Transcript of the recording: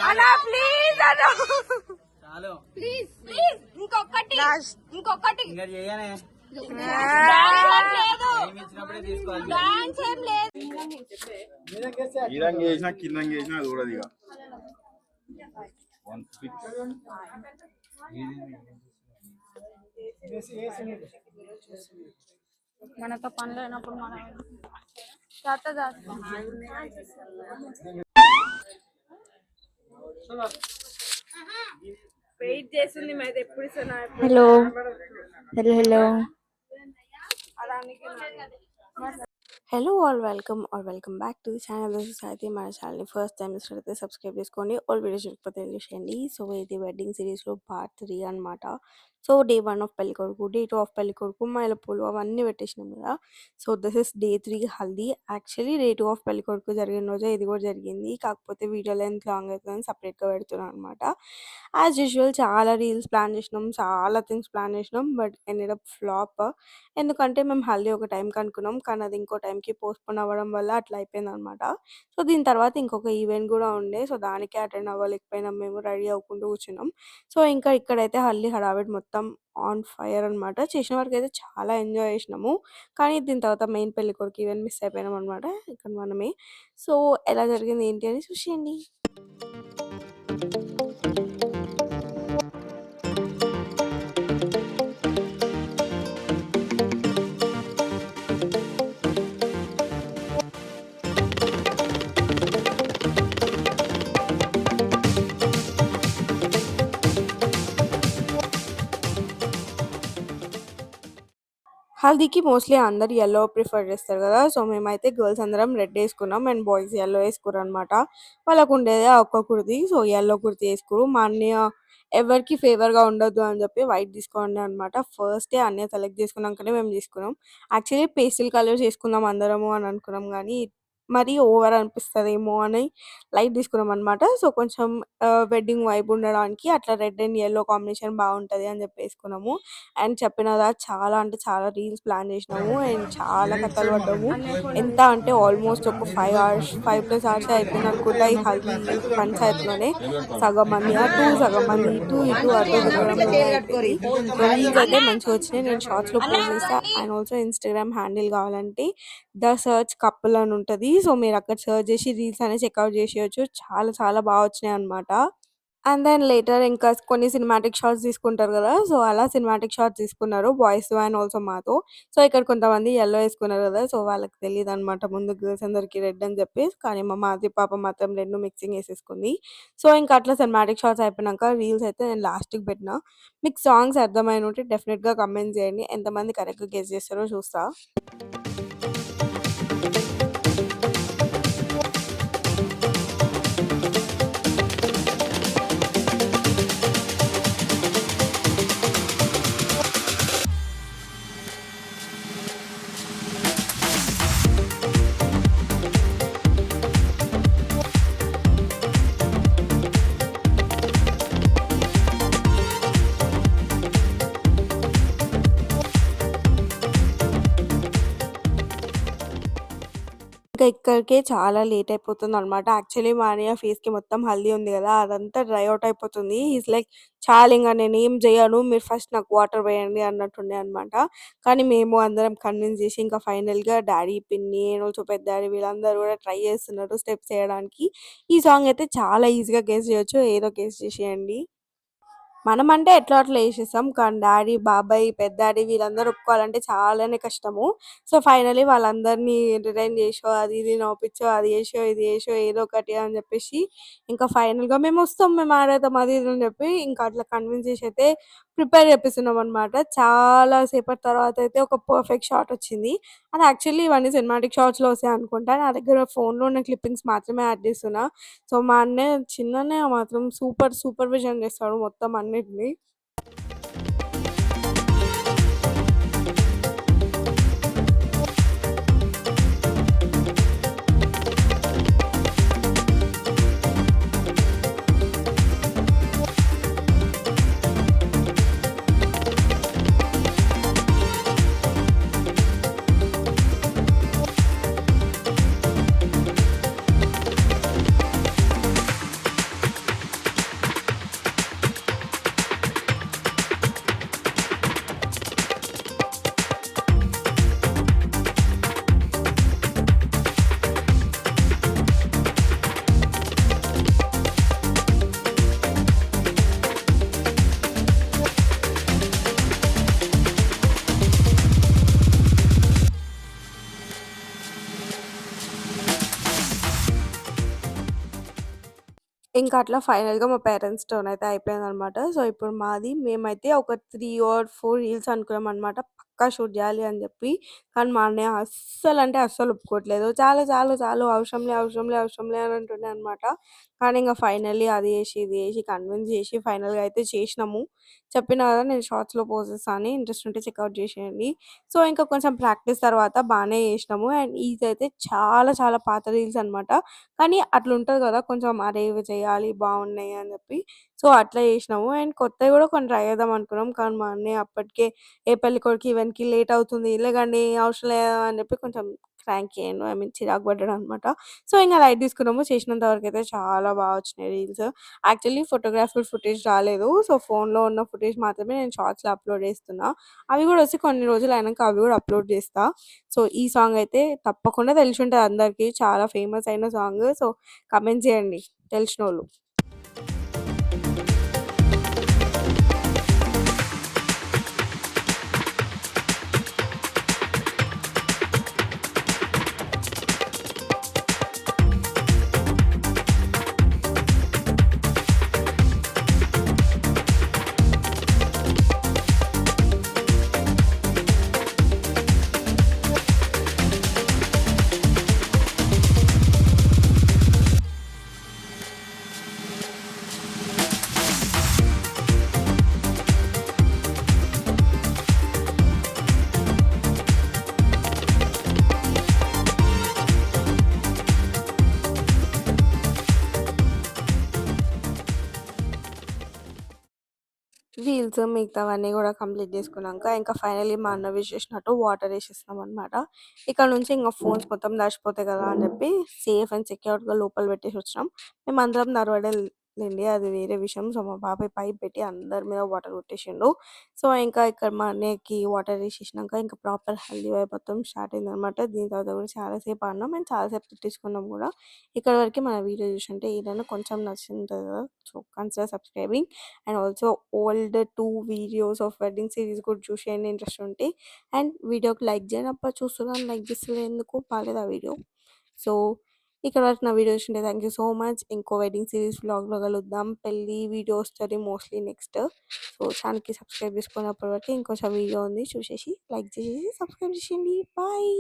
అలా ప్లీజ్ అలా చాలు ప్లీజ్ ప్లీజ్ ఇంకొకటి ఇంకొకటి ఇంకా చేయనే ఇచ్చినప్పుడే తీసుకోవాలి. డాన్స్ ఏం లేదు. ఈరంగా చేసినా కింద చేసినా అది కూడా ఇక మనతో పని లేనప్పుడు మనం చేత చేస్తాం. వెయిట్ చేస్తుంది మీద ఎప్పుడు ఇస్తున్నా. Hello hello hello hello all welcome back to the channel. This is అయితే మన ఛానల్ని ఫస్ట్ టైం అయితే సబ్స్క్రైబ్ చేసుకోండి. ఆల్ వీడియోస్ చూడకపోతే చేయండి. సో ఇది వెడ్డింగ్ సిరీస్లో పార్ట్ 3 అనమాట. సో డే 1 ఆఫ్ పెళ్లి కొడుకు, డే 2 ఆఫ్ పెళ్లి కొడుకు, మైలపూలు అవన్నీ పెట్టేసినాం కదా. So this is day 3 haldi. Actually day 2 of పెళ్లి కొడుకు జరిగిన రోజే ఇది కూడా జరిగింది. కాకపోతే వీడియో లెంత్ లాంగ్ అవుతుందని సపరేట్గా పెడుతున్నాను అనమాట. యాజ్ యూజువల్ చాలా రీల్స్ ప్లాన్ చేసినాం, చాలా థింగ్స్ ప్లాన్ చేసినాం. But ended up flop. ఎందుకంటే మేము హల్దీ ఒక టైంకి అనుకున్నాం, కానీ అది ఇంకో టైంకి పోస్ట్పోన్ అవ్వడం వల్ల అట్లా అయిపోయింది అనమాట. సో దీని తర్వాత ఇంకొక ఈవెంట్ కూడా ఉండే, సో దానికి అటెండ్ అవ్వలేకపోయినాం. మేము రెడీ అవ్వకుండా కూర్చున్నాం. సో ఇంకా ఇక్కడైతే హల్దీ హడావిడి మొత్తం ఆన్ ఫైర్ అనమాట. చేసిన వరకు అయితే చాలా ఎంజాయ్ చేసినాము. కానీ దీని తర్వాత మెయిన్ పెళ్లి కొడుకు ఈవెంట్ మిస్ అయిపోయినాం అనమాట ఇక్కడ మనమే. సో ఎలా జరిగింది ఏంటి అని చూసేయండి. హల్దీకి మోస్ట్లీ అందరు యెల్లో ప్రిఫర్ చేస్తారు కదా. సో మేమైతే గర్ల్స్ అందరం రెడ్ వేసుకున్నాం అండ్ బాయ్స్ యెల్లో వేసుకున్నారు అనమాట. వాళ్ళకు ఉండేది ఆ ఒక్క కుర్తి. సో యెల్లో కుర్తి వేసుకురు. మా అన్నయ్య ఎవరికి ఫేవర్గా ఉండొద్దు అని చెప్పి వైట్ తీసుకోండి అనమాట. ఫస్ట్ డే అన్నయ్య సెలెక్ట్ చేసుకున్నాకనే మేము తీసుకున్నాం. యాక్చువల్లీ పేస్టల్ కలర్స్ వేసుకుందాం అందరము అని అనుకున్నాం, కానీ మరీ ఓవర్ అనిపిస్తుందేమో అని లైట్ తీసుకున్నాం అనమాట. సో కొంచెం వెడ్డింగ్ వైబ్ ఉండడానికి అట్లా రెడ్ అండ్ యెల్లో కాంబినేషన్ బాగుంటుంది అని చెప్పి వేసుకున్నాము. అండ్ చెప్పినదా చాలా అంటే చాలా రీల్స్ ప్లాన్ చేసినాము అండ్ చాలా కథలు పడ్డాము. ఎంత అంటే ఆల్మోస్ట్ ఒక 5+ hours అయిపోయింది అనుకుంటా ఈ హల్దీ పంచాయతీలోనే. సగం మంది అటు సగం మంది ఇటు అటు రీల్స్ అయితే మంచిగా వచ్చినాయి. నేను షార్ట్స్లో పోస్ట్ చేస్తా. అండ్ ఆల్సో ఇన్స్టాగ్రామ్ హ్యాండిల్ కావాలంటే ద సర్చ్ కపుల్ అని ఉంటుంది. సో మీరు అక్కడ సర్చ్ చేసి రీల్స్ అనేది చెక్అవుట్ చేసేయచ్చు. చాలా చాలా బాగా వచ్చినాయి అనమాట. అండ్ దెన్ లేటర్ ఇంకా కొన్ని సినిమాటిక్ షాట్స్ తీసుకుంటారు కదా. సో అలా సినిమాటిక్ షాట్స్ తీసుకున్నారు బాయ్స్ అండ్ ఆల్సో మాతో. సో ఇక్కడ కొంతమంది యెల్లో వేసుకున్నారు కదా. సో వాళ్ళకి తెలియదు అనమాట ముందు గర్ల్స్ అందరికి రెడ్ అని చెప్పి. కానీ మా మాది పాప మాత్రం రెండు మిక్సింగ్ వేసేసుకుంది. సో ఇంకా అట్లా సినిమాటిక్ షాట్స్ అయిపోయినాక రీల్స్ అయితే నేను లాస్ట్కి పెట్టిన. మీకు సాంగ్స్ అర్థమైన ఉంటే డెఫినెట్గా కమెంట్ చేయండి. ఎంతమంది కరెక్ట్గా గెస్ చేస్తారో చూస్తా. ఇంకా ఇక్కడికే చాలా లేట్ అయిపోతుంది అనమాట. యాక్చువల్లీ మా అన్నయ్య ఫేస్‌కి మొత్తం హల్దీ ఉంది కదా, అదంతా డ్రై అవుట్ అయిపోతుంది. ఈస్ లైక్ చాలా ఇంక నేనేం చేయను, మీరు ఫస్ట్ నాకు వాటర్ వేయండి అన్నట్టుండే అనమాట. కానీ మేము అందరం కన్విన్స్ చేసి ఇంకా ఫైనల్‌గా డాడీ, పిన్ని అండ్ ఆల్సో పెద్ద డాడీ వీళ్ళందరూ కూడా ట్రై చేస్తున్నారు స్టెప్స్ చేయడానికి. ఈ సాంగ్ అయితే చాలా ఈజీగా గెస్ చేయొచ్చు. ఏదో గెస్ చేసేయండి. మనమంటే ఎట్లా అట్లా వేసేస్తాం. కానీ డాడీ, బాబాయ్, పెద్ద డాడీ వీళ్ళందరూ ఒప్పుకోవాలంటే చాలానే కష్టము. సో ఫైనల్లీ వాళ్ళందరినీ ఎంటర్‌టైన్ చేసో, అది ఇది నవ్విపిచ్చో, అది చేసో, ఇది చేసో ఏదో ఒకటి అని చెప్పేసి ఇంకా ఫైనల్‌గా మేమొస్తాం, మేము ఆడేద్దాం అది ఇది అని చెప్పి ఇంకా అట్లా కన్విన్స్ చేసి అయితే ప్రిపేర్ చేపిస్తున్నాం అనమాట. చాలా సేపటి తర్వాత అయితే ఒక పర్ఫెక్ట్ షాట్ వచ్చింది. అది యాక్చువల్లీ ఇవన్నీ సినిమాటిక్ షాట్స్‌లో వస్తాయి అనుకుంటా. నా దగ్గర ఫోన్‌లో ఉన్న క్లిప్పింగ్స్ మాత్రమే యాడ్ చేస్తున్నా. సో మా అన్నయ్య చిన్నన్నయ్య మాత్రం సూపర్విజన్ చేస్తాడు మొత్తం అన్నిటిని. ఇంకా అట్లా ఫైనల్‌గా మా పేరెంట్స్‌తోనైతే అయిపోయిందనమాట. సో, ఇప్పుడు మేమైతే ఒక 3 ఆర్ 4 రీల్స్ అనుకున్నామనమాట. పక్కా షూట్ జేయాలి అని జెప్పి. కానీ మా అన్నయ్య అస్సలంటే అస్సలు ఒప్పుకోవట్లేదు. చాలు, చాలు, చాలు అవసరంలే, అవసరంలే, అవసరంలే అని అంటుండే అనమాట. కానీ ఇంగ ఫైనల్లీ అది జేసి, ఇది జేసి కన్విన్స్ జేసి ఫైనల్‌గా అయితే చేసినాము. చెప్పినా గదా! నేను షార్ట్స్‌లో పోస్ట్ అని. ఇంట్రెస్ట్ ఉంటే చెకౌట్ జేసేయండి. సో, ఇంకా కొంచెం ప్రాక్టీస్ తర్వాత బానే జేసినాము. అండ్ ఇదైతే చాలా చాలా పాత రీల్స్ అనమాట. కానీ అట్లుంటది గదా! కొంచెం అరే! ఇవి చేయాలి బావున్నాయి అని జెప్పి. సో, అట్లా చేసినాము. అండ్ కొత్తయి గూడా కొన్ని ట్రై చేద్దాం అనుకున్నాం. కానీ మా అన్నయ్య అప్పటికే ఏ పెళ్ళికొడుకు ఈవెంట్‌కి లేట్ అవుతుంది. లెగండి అవసరం లేదు అని జెప్పి కొంచెం క్రాంకీ అయ్యిండు. ఐ మీన్ చిరాకు పడ్డాడనమాట. సో, ఇంగ లైట్ తీసుకున్నాము. చేసినంత వరకైతే చాలా బా వచ్చినాయి రీల్స్. యాక్చువల్లీ ఫోటోగ్రాఫర్ ఫుటేజ్ రాలేదు. సో, ఫోన్‌లో ఉన్న ఫుటేజ్ మాత్రమే నేను షార్ట్స్‌లో అప్‌లోడ్ చేస్తున్నా. అవి గూడా వచ్చి కొన్ని రోజులయినంక అవి గూడా అప్‌లోడ్ చేస్తా. సో, ఈ సాంగ్ అయితే తప్పకుండా తెలిసుంటది అందరికి. చాలా ఫేమస్ అయిన సాంగ్. సో, కామెంట్ చేయండి తెలిసినోళ్ళు. రీల్స్ మిగతావన్నీ గూడా కంప్లీట్ జేసుకున్నాంక, ఇంకా ఫైనల్లీ మా అన్న విష్ చేసినట్టు వాటర్ ఏసేసినామనమాట. ఇక్కడ నుంచి ఇంగ ఫోన్స్ మొత్తం తడిసిపోతాయి గదా అని జెప్పి సేఫ్ అండ్ సెక్యూర్డ్‌గా లోపల పెట్టేసొచ్చినాం. మేమందరం తడవలేండి అది వేరే విషయం. సో, మా బాబాయ్ పైప్ పెట్టి అందరి మీద వాటర్ కొట్టేసిండు. సో, ఇంకా ఇక్కడ మా అన్నయ్యకి వాటర్ ఏసేసినాంక ఇంకా ప్రాపర్ హల్దీ వైబ్ మొత్తం స్టార్ట్ అయిందనమాట. దీని తర్వాత గూడా చాలా సేపు ఆడినాం అండ్ చాలా సేపు తిట్టించుకున్నాం గూడా. ఇక్కడి వరకే మన వీడియో జూశుంటే ఏదైనా కొంచెం నచ్చుంటది గదా! So, consider subscribing. And also old 2 videos of wedding series కూడా చూసేయండి ఇంట్రెస్ట్ ఉంటే. అండ్ వీడియోకి లైక్ చేయండి. అబ్బా! చూస్తున్నాను లైక్ చేస్తలేదు ఎందుకు బాలేదా వీడియో? సో, ఇక్కడ వరకు నా వీడియో చూసింటే థాంక్ యూ సో మచ్. ఇంకో వెడ్డింగ్ సీరీస్ వ్లాగ్‌లో కలుద్దాం. పెళ్లి వీడియో వస్తది మోస్ట్‌లీ నెక్స్ట్. సో, ఛానెల్‌కి సబ్స్క్రైబ్ చేసుకోండి. అప్పటి వరకు ఇంకొంచెం వీడియో ఉంది చూసేసి, లైక్ చేసేసి, సబ్స్క్రైబ్ చేసేయండి. బాయ్.